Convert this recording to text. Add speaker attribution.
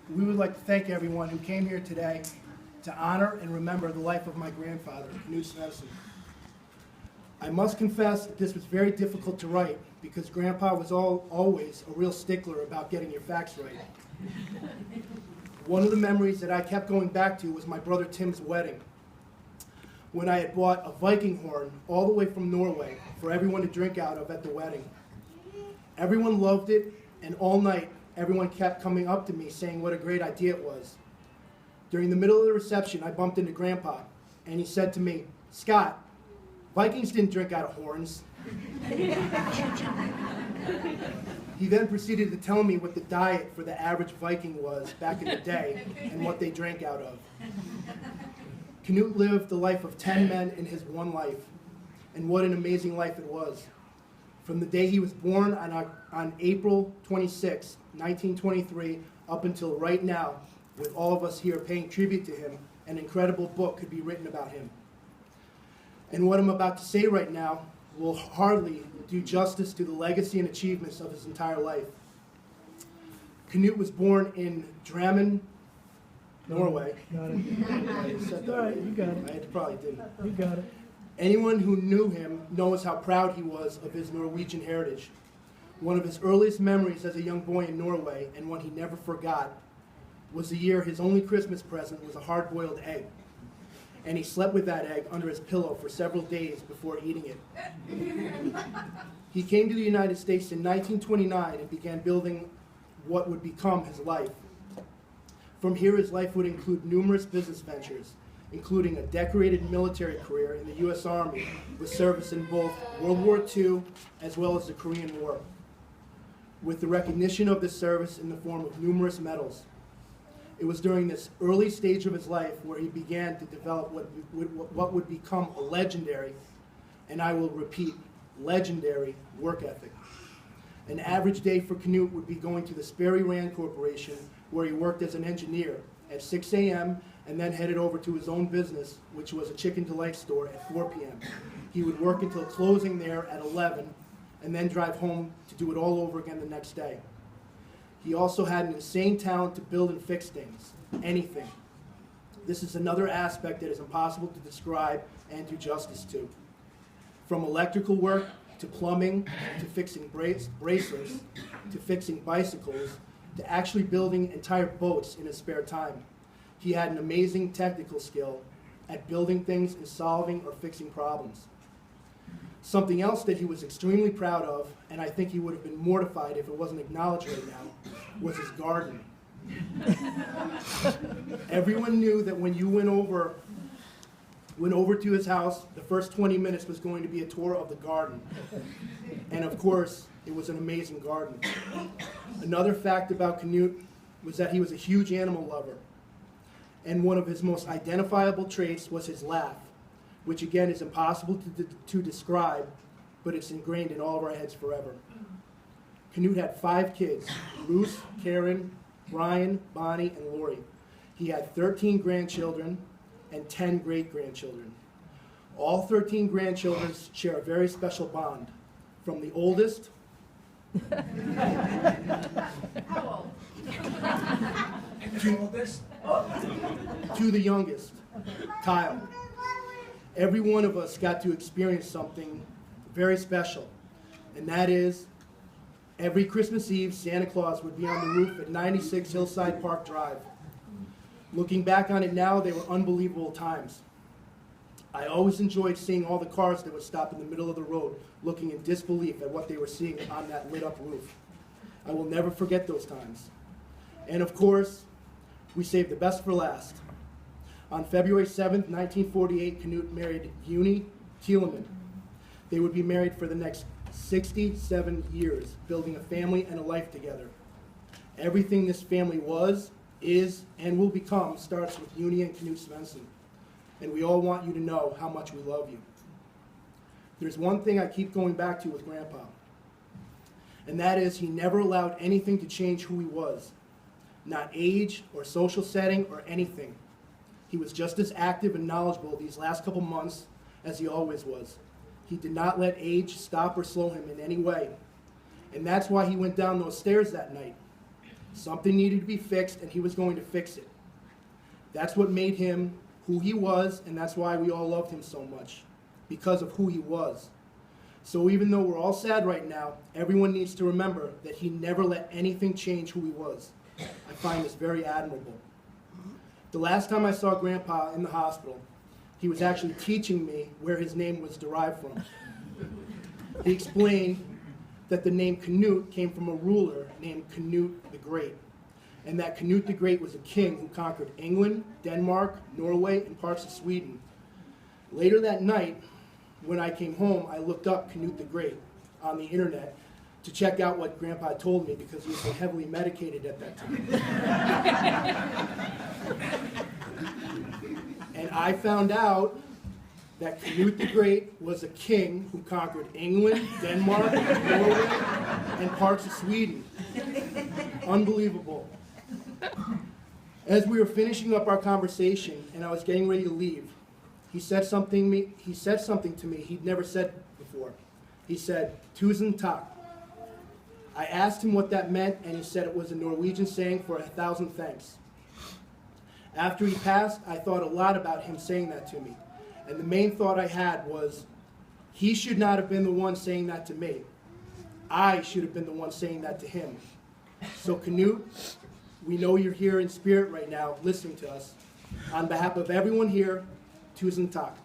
Speaker 1: we would like to thank everyone who came here today to honor and remember the life of my grandfather, Knut. I must confess that this was very difficult to write because Grandpa was always a real stickler about getting your facts right. One of the memories that I kept going back to was my brother Tim's wedding, when I had bought a Viking horn all the way from Norway for everyone to drink out of at the wedding. Everyone loved it, and all night everyone kept coming up to me saying what a great idea it was. During the middle of the reception, I bumped into Grandpa, and he said to me, "Scott, Vikings didn't drink out of horns." He then proceeded to tell me what the diet for the average Viking was back in the day and what they drank out of. Knut lived the life of 10 men in his one life, and what an amazing life it was. From the day he was born on April 26, 1923, up until right now, with all of us here paying tribute to him, an incredible book could be written about him. And what I'm about to say right now will hardly do justice to the legacy and achievements of his entire life. Knut was born in Drammen, Norway.
Speaker 2: Got it.
Speaker 1: I said that
Speaker 2: All right,
Speaker 1: right.
Speaker 2: you got it.
Speaker 1: I probably didn't.
Speaker 2: You got it.
Speaker 1: Anyone who knew him knows how proud he was of his Norwegian heritage. One of his earliest memories as a young boy in Norway, and one he never forgot, was the year his only Christmas present was a hard-boiled egg. And he slept with that egg under his pillow for several days before eating it. He came to the United States in 1929 and began building what would become his life. From here, his life would include numerous business ventures, including a decorated military career in the U.S. Army with service in both World War II as well as the Korean War, with the recognition of this service in the form of numerous medals. It was during this early stage of his life where he began to develop what would become a legendary, and I will repeat, legendary work ethic. An average day for Knut would be going to the Sperry Rand Corporation, where he worked as an engineer at 6 a.m. and then headed over to his own business, which was a chicken delight store, at 4 p.m. He would work until closing there at 11 and then drive home to do it all over again the next day. He also had an insane talent to build and fix things, anything. This is another aspect that is impossible to describe and do justice to. From electrical work to plumbing to fixing bracelets to fixing bicycles to actually building entire boats in his spare time. He had an amazing technical skill at building things and solving or fixing problems. Something else that he was extremely proud of, and I think he would have been mortified if it wasn't acknowledged right now, was his garden. Everyone knew that when you went over to his house, the first 20 minutes was going to be a tour of the garden. And of course, it was an amazing garden. Another fact about Knut was that he was a huge animal lover. And one of his most identifiable traits was his laugh, which again is impossible to describe, but it's ingrained in all of our heads forever. Knut had 5 kids, Ruth, Karen, Brian, Bonnie, and Lori. He had 13 grandchildren and 10 great-grandchildren. All 13 grandchildren share a very special bond, from the oldest
Speaker 3: How old?
Speaker 1: to the youngest, Kyle. Every one of us got to experience something very special, and that is every Christmas Eve, Santa Claus would be on the roof at 96 Hillside Park Drive. Looking back on it now, they were unbelievable times. I always enjoyed seeing all the cars that would stop in the middle of the road, looking in disbelief at what they were seeing on that lit-up roof. I will never forget those times. And of course, we saved the best for last. On February 7th, 1948, Knut married Uni Thielemann. They would be married for the next 67 years, building a family and a life together. Everything this family was, is, and will become starts with Uni and Knut Svensson. And we all want you to know how much we love you. There's one thing I keep going back to with Grandpa, and that is he never allowed anything to change who he was. Not age or social setting or anything. He was just as active and knowledgeable these last couple months as he always was. He did not let age stop or slow him in any way. And that's why he went down those stairs that night. Something needed to be fixed, and he was going to fix it. That's what made him who he was, and that's why we all loved him so much, because of who he was. So even though we're all sad right now, everyone needs to remember that he never let anything change who he was. I find this very admirable. The last time I saw Grandpa in the hospital, he was actually teaching me where his name was derived from. He explained that the name Knut came from a ruler named Knut the Great, and that Knut the Great was a king who conquered England, Denmark, Norway, and parts of Sweden. Later that night, when I came home, I looked up Knut the Great on the internet to check out what Grandpa told me, because he was so heavily medicated at that time. And I found out that Knut the Great was a king who conquered England, Denmark, Norway, and parts of Sweden. Unbelievable. As we were finishing up our conversation and I was getting ready to leave, he said something to me he'd never said before. He said, "Tusen takk." I asked him what that meant, and he said it was a Norwegian saying for 1,000 thanks. After he passed, I thought a lot about him saying that to me. And the main thought I had was, he should not have been the one saying that to me. I should have been the one saying that to him. So Knut, we know you're here in spirit right now, listening to us. On behalf of everyone here, Tusen takk.